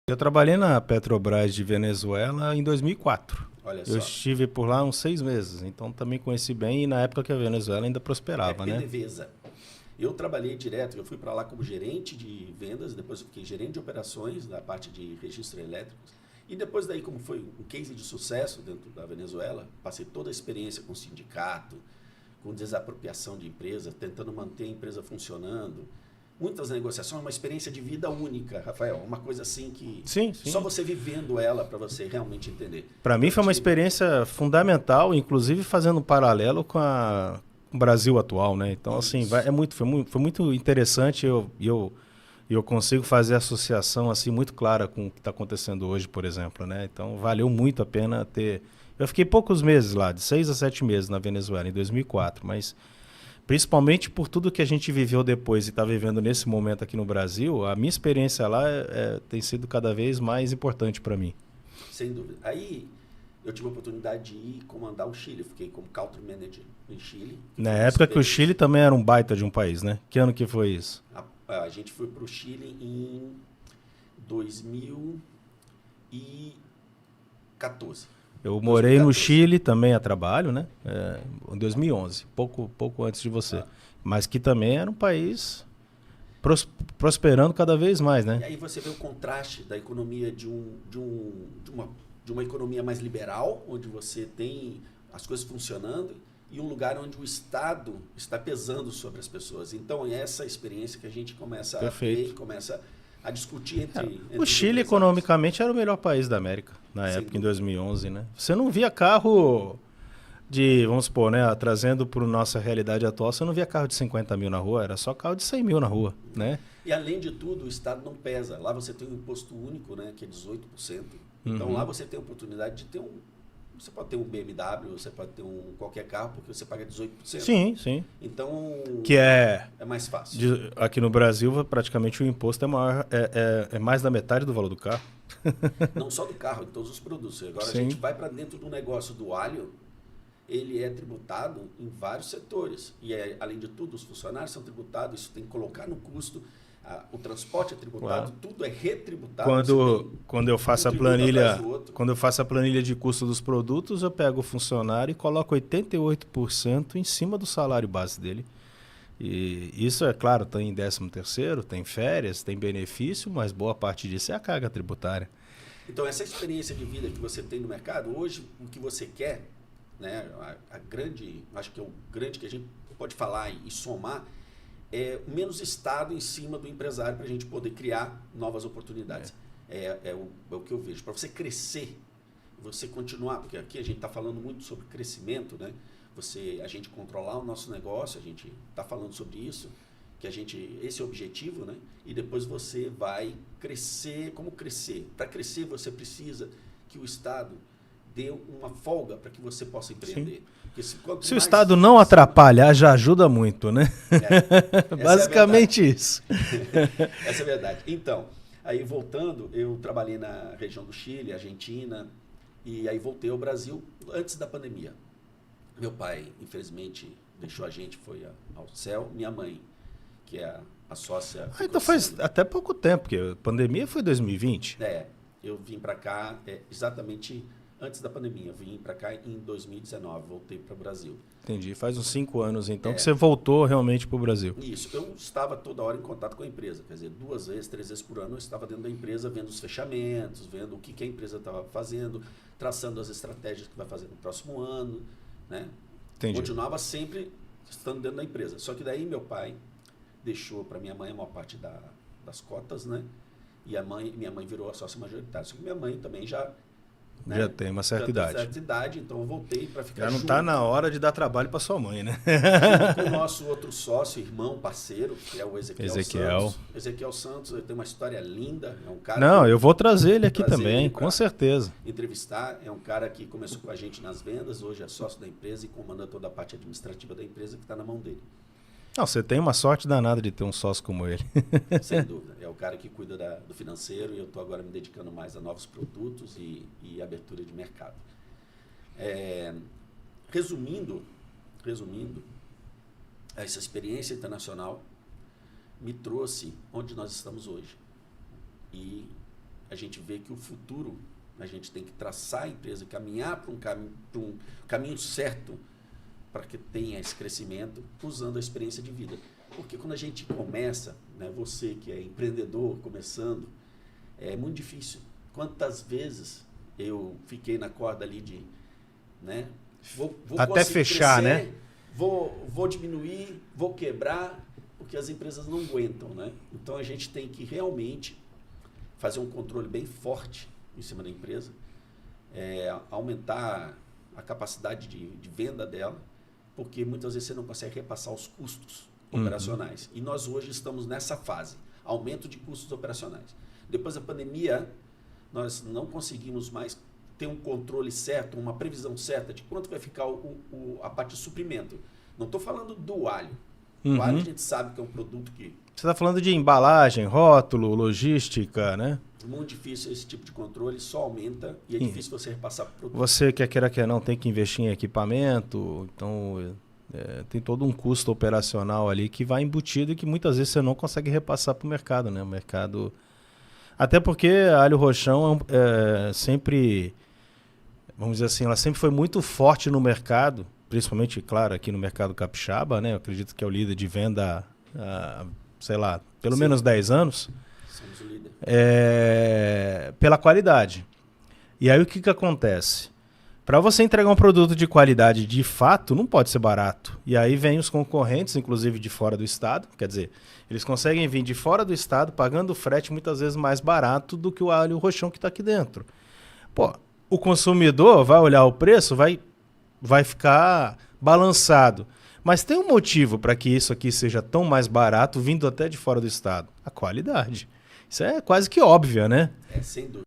Eu trabalhei na Petrobras de Venezuela em 2004. Olha Eu só. estive por lá uns 6 meses, então também conheci bem e na época que a Venezuela ainda É prosperava, né? PDVSA. Eu trabalhei direto, eu fui para lá como gerente de vendas, depois eu fiquei gerente de operações da parte de registro elétrico. E depois daí, como foi um case de sucesso dentro da Venezuela, passei toda a experiência com sindicato, com desapropriação de empresa, tentando manter a empresa funcionando. Muitas negociações, uma experiência de vida única, Rafael. Uma coisa assim que Sim, só sim. você vivendo ela para você realmente entender. Para mim Eu foi uma tive, experiência fundamental, inclusive fazendo um paralelo com o Brasil atual, né? Então, assim, isso, foi muito interessante eu consigo fazer associação assim muito clara com o que está acontecendo hoje, por exemplo, né? Então, valeu muito a pena ter... Eu fiquei poucos meses lá, de 6 a 7 meses na Venezuela, em 2004, mas principalmente por tudo que a gente viveu depois e está vivendo nesse momento aqui no Brasil, a minha experiência lá tem sido cada vez mais importante para mim. sem dúvida. Aí eu tive a oportunidade de ir comandar o Chile. Fiquei como country manager em Chile, que Na foi uma época que o Chile experiência. também era um baita de um país, né? Que ano que foi isso? A gente foi para o Chile em 2014. Eu morei no 2014. Chile também a trabalho, né? Em 2011, pouco antes de você. Ah, Mas que também era um país prosperando cada vez mais, e né? aí você vê o contraste da economia de uma economia mais liberal, onde você tem as coisas funcionando, e um lugar onde o Estado está pesando sobre as pessoas. Então é essa experiência que a gente começa a ter e Perfeito. começa a discutir O entre os Chile, empresários. economicamente, era o melhor país da América, na Sem época, em dúvida. 2011, né? Você não via carro vamos supor, né? Trazendo para a nossa realidade atual, você não via carro de 50 mil na rua, era só carro de 100 mil na rua, né? E além de tudo, o Estado não pesa. Lá você tem um imposto único, né, que é 18%. Então lá Uhum. você tem a oportunidade de ter um. Você pode ter um BMW, você pode ter qualquer carro, porque você paga 18%. Sim, sim. Então Que é mais fácil. aqui no Brasil, praticamente o imposto é maior, é mais da metade do valor do carro. Não só do carro, em todos os produtos. Agora a gente Sim, vai para dentro do negócio do alho, ele é tributado em vários setores. E além de tudo, os funcionários são tributados, isso tem que colocar no custo. O transporte é tributado, claro. tudo é retributado. Você Quando, tem quando eu um faço a tributo atrás planilha, do outro. quando eu faço a planilha de custo dos produtos, eu pego o funcionário e coloco 88% em cima do salário base dele. E isso, é claro, tem 13º, tem férias, tem benefício, mas boa parte disso é a carga tributária. Então, essa experiência de vida que você tem no mercado, hoje, o que você quer, né, acho que é o grande que a gente pode falar e somar, é menos Estado em cima do empresário para a gente poder criar novas oportunidades. É o que eu vejo. Para você crescer, você continuar, porque aqui a gente está falando muito sobre crescimento, né? A gente controlar o nosso negócio, a gente está falando sobre isso, esse é o objetivo, né? E depois você vai crescer. Como crescer? Para crescer você precisa que o Estado dê uma folga para que você possa Sim. empreender. Porque quanto Se o mais Estado não atrapalhar, já ajuda muito, né? essa é a verdade. Basicamente isso. Essa é a verdade. Então, aí voltando, eu trabalhei na região do Chile, Argentina, e aí voltei ao Brasil antes da pandemia. Meu pai, infelizmente, deixou a gente, foi ao céu. Minha mãe, que é a sócia, ficou Então faz sendo. até pouco tempo, porque a pandemia foi 2020. Eu vim para cá exatamente antes da pandemia. Eu vim para cá em 2019, voltei para o Brasil. Entendi. Faz uns 5 anos então que É, você voltou realmente para o Brasil. Isso, eu estava toda hora em contato com a empresa, quer dizer, 2 vezes, 3 vezes por ano eu estava dentro da empresa, vendo os fechamentos, vendo o que a empresa estava fazendo, traçando as estratégias que vai fazer no próximo ano, né? Entendi. Continuava sempre estando dentro da empresa. Só que daí meu pai deixou para minha mãe uma parte das cotas, né? E minha mãe virou a sócia majoritária. Só que minha mãe também já, Já né, tem uma já certa tem idade. certa idade, então eu voltei para ficar Já não junto. está na hora de dar trabalho para sua mãe, né? Junto com o nosso outro sócio, irmão, parceiro, que é o Ezequiel. Santos. Ezequiel Santos, ele tem uma história linda, é um cara Não, que eu vou trazer ele vou aqui trazer também, ele com para certeza. entrevistar. É um cara que começou com a gente nas vendas, hoje é sócio da empresa e comanda toda a parte administrativa da empresa que está na mão dele. Não, você tem uma sorte danada de ter um sócio como ele. Sem dúvida. É o cara que cuida do financeiro e eu estou agora me dedicando mais a novos produtos e abertura de mercado. Resumindo, essa experiência internacional me trouxe onde nós estamos hoje. E a gente vê que o futuro, a gente tem que traçar a empresa, caminhar para um caminho certo para que tenha esse crescimento, usando a experiência de vida. Porque quando a gente começa, né, você que é empreendedor, começando, é muito difícil. Quantas vezes eu fiquei na corda ali de, né, vou até fechar, crescer, né? Vou diminuir, vou quebrar, porque as empresas não aguentam, né? Então a gente tem que realmente fazer um controle bem forte em cima da empresa, aumentar a capacidade de venda dela, porque muitas vezes você não consegue repassar os custos operacionais. E nós hoje estamos nessa fase, aumento de custos operacionais. Depois da pandemia, nós não conseguimos mais ter um controle certo, uma previsão certa de quanto vai ficar a parte de suprimento. Não estou falando do alho. O alho a gente sabe que é um produto que... Você está falando de embalagem, rótulo, logística, né? Muito difícil esse tipo de controle, só aumenta e é difícil você repassar para o produto. Você, quer queira, quer não, tem que investir em equipamento, então tem todo um custo operacional ali que vai embutido e que muitas vezes você não consegue repassar para o mercado, né? O mercado... Até porque a Alho Rochão sempre, vamos dizer assim, ela sempre foi muito forte no mercado, principalmente, claro, aqui no mercado capixaba, né? Eu acredito que é o líder de venda há, sei lá, pelo Sim. menos 10 anos. Somos o líder. Pela qualidade. E aí o que acontece? Para você entregar um produto de qualidade de fato, não pode ser barato. E aí vem os concorrentes, inclusive de fora do estado, quer dizer, eles conseguem vir de fora do estado pagando frete muitas vezes mais barato do que o Alho Rochão que está aqui dentro. Pô, o consumidor vai olhar o preço, vai ficar balançado. Mas tem um motivo para que isso aqui seja tão mais barato, vindo até de fora do estado. A qualidade. Isso é quase que óbvio, né? Sem dúvida.